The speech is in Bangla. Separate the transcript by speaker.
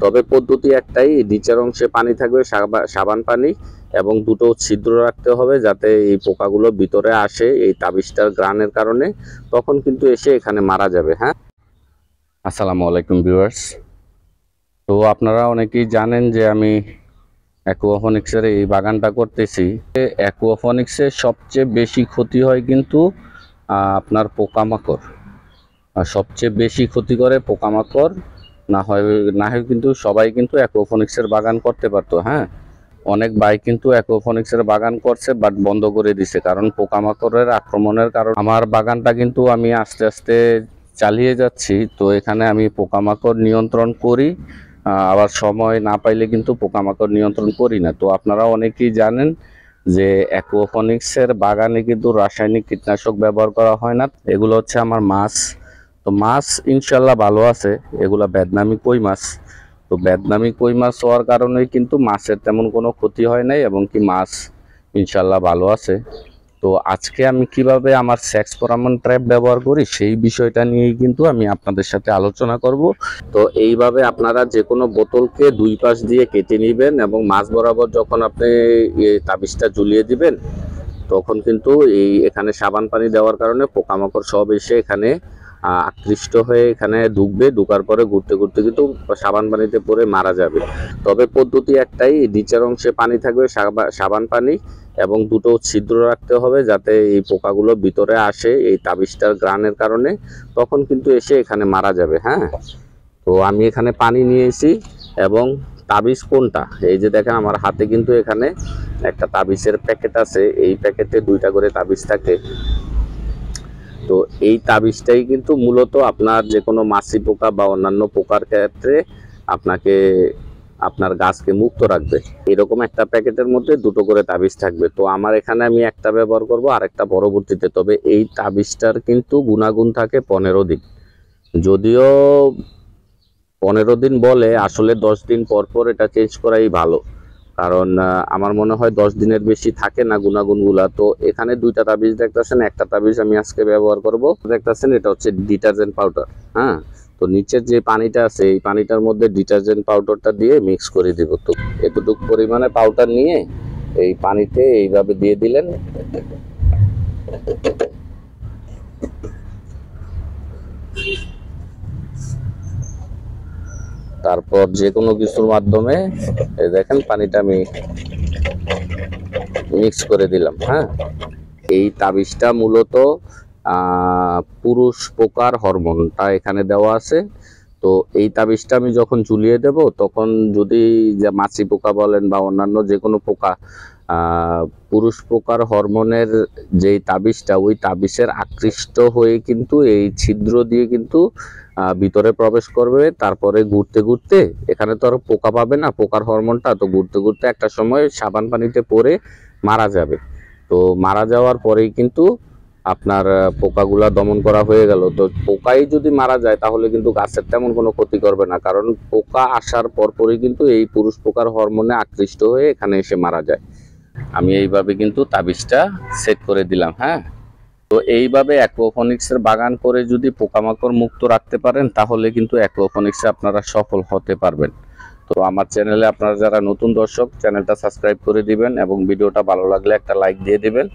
Speaker 1: তবে পদ্ধতি একটাই, নিচের অংশে পানি থাকবে সাবান পানি, এবং দুটো ছিদ্র রাখতে হবে যাতে এই পোকাগুলো ভিতরে আসে এই তাবিজটার গ্রানের কারণে, তখন কিন্তু এসে এখানে মারা যাবে। হ্যাঁ, আসসালামু আলাইকুম ভিউয়ার্স। তো আপনারা অনেকেই জানেন যে আমি অ্যাকুয়াফনিক্সের এই বাগানটা করতেছি। অ্যাকুয়াফনিক্সের সবচেয়ে বেশি ক্ষতি হয় কিন্তু আপনার পোকামাকড়, আর সবচেয়ে বেশি ক্ষতি করে পোকামাকড়। না হয় কিন্তু সবাই কিন্তু অ্যাকুয়াফনিক্সের বাগান করতে পারতো। হ্যাঁ, অনেক ভাই কিন্তু অ্যাকুয়াফনিক্সের বাগান করছে বাট বন্ধ করে দিছে, কারণ পোকামাকড়ের আক্রমণের কারণ। আমার বাগানটা কিন্তু আমি আস্তে আস্তে চালিয়ে যাচ্ছি, তো এখানে আমি পোকামাকড় নিয়ন্ত্রণ করি, আবার সময় না পাইলে কিন্তু পোকামাকড় নিয়ন্ত্রণ করি না। তো আপনারা অনেকেই জানেন যে অ্যাকুয়াফনিক্সের বাগানে কিন্তু রাসায়নিক কীটনাশক ব্যবহার করা হয় না। এগুলো হচ্ছে আমার মাছ। তো মাছ ইনশাল্লাহ ভালো আছে, এগুলা বেদনামি কই মাছ। তো বেদনামি কই মাছ হওয়ার কারণে কিন্তু মাছের তেমন কোনো ক্ষতি হয় নাই, এবং কি মাছ ইনশাল্লাহ ভালো আছে। তো আজকে আমি কিভাবে আমার সেক্স ফেরোমন ট্র্যাপ ব্যবহার করি সেই বিষয়টা নিয়েই কিন্তু আমি আপনাদের সাথে আলোচনা করব। তো এইভাবে আপনারা যে কোনো বোতলকে দুই পাশ দিয়ে কেটে নেবেন, এবং মাছ বরাবর যখন আপনি এই তাবিজটা ঝুলিয়ে দিবেন, তখন কিন্তু এখানে সাবান পানি দেওয়ার কারণে পোকামাকড় সব এসে এখানে আকৃষ্ট হয়ে এখানে ঢুকবে। ঢুকার পরে ঘুরতে ঘুরতে কিন্তু সাবান পানিতে পড়ে মারা যাবে। তবে পদ্ধতি একটাই, নিচের অংশে পানি থাকবে সাবান পানি, এবং দুটো ছিদ্র রাখতে হবে যাতে এই পোকাগুলো ভিতরে আসে এই তাবিজটার গ্রানের কারণে, তখন কিন্তু এসে এখানে মারা যাবে। হ্যাঁ, তো আমি এখানে পানি নিয়েছি, এবং তাবিজ কোনটা এই যে দেখেন আমার হাতে কিন্তু এখানে একটা তাবিজের প্যাকেট আছে। এই প্যাকেটে 2টা করে তাবিজ থাকে। তো এই তাবিজটাই কিন্তু মূলত আপনার যে কোনো মাছি পোকা বা অন্যান্য পোকার ক্ষেত্রে আপনাকে আপনার গাছকে মুক্ত রাখবে। এরকম একটা প্যাকেটের মধ্যে 2টো করে তাবিজ থাকবে। তো আমার এখানে আমি একটা ব্যবহার করব, আর একটা পরবর্তীতে। তবে এই তাবিজটার কিন্তু গুণাগুণ থাকে 15 দিন। যদিও 15 দিন বলে, আসলে 10 দিন পর পর এটা চেঞ্জ করাই ভালো, কারণ আমার মনে হয় 10 দিনের বেশি থাকে না গুণাগুণগুলা। তো এখানে 2টা তাবিজ দেখতেছেন, একটা তাবিজ আমি আজকে ব্যবহার করব। দেখতেছেন এটা হচ্ছে ডিটারজেন্ট পাউডার। হ্যাঁ, তো নিচের যে পানিটা আছে এই পানিটার মধ্যে ডিটারজেন্ট পাউডারটা দিয়ে মিক্স করে দিব। তো এতটুকু পরিমাণে পাউডার নিয়ে এই পানিতে এইভাবে দিয়ে দিলেন। তারপর যে কোনো কিছুর মাধ্যমে এই দেখেন পানিটা আমি মিক্স করে দিলাম। হ্যাঁ, এই তাবিজটা মূলত পুরুষ পোকার হরমোনটা এখানে দেওয়া আছে। তো এই তাবিজটা আমি যখন ঝুলিয়ে দেব, তখন যদি যে মাছি পোকা বলেন বা অন্যান্য যে কোনো পোকা পুরুষ পোকার হরমোনের যেই তাবিজটা, ওই তাবিজের আকৃষ্ট হয়ে কিন্তু এই ছিদ্র দিয়ে কিন্তু ভিতরে প্রবেশ করবে। তারপরে ঘুরতে ঘুরতে এখানে তো আর পোকা পাবে না পোকার হরমোনটা, তো ঘুরতে ঘুরতে একটা সময় সাবান পানিতে পড়ে মারা যাবে। তো মারা যাওয়ার পরেই কিন্তু আপনার পোকাগুলা দমন করা হয়ে গেল। তো পোকাই যদি মারা যায় তাহলে কিন্তু গাছের তেমন কোনো ক্ষতি করবে না, কারণ পোকা আসার পরপরই কিন্তু এই পুরুষ পোকার হরমোনে আকৃষ্ট হয়ে এখানে এসে মারা যায়। আমি এইভাবে কিন্তু তাবিজটা সেট করে দিলাম। হ্যাঁ, তো এইভাবে অ্যাকুয়াফনিক্সের বাগান করে যদি পোকামাকড় মুক্ত রাখতে পারেন, তাহলে কিন্তু অ্যাকুয়াফনিক্সে আপনারা সফল হতে পারবেন। তো আমার চ্যানেলে আপনারা যারা নতুন দর্শক, চ্যানেলটা সাবস্ক্রাইব করে দিবেন, এবং ভিডিওটা ভালো লাগলে একটা লাইক দিয়ে দিবেন।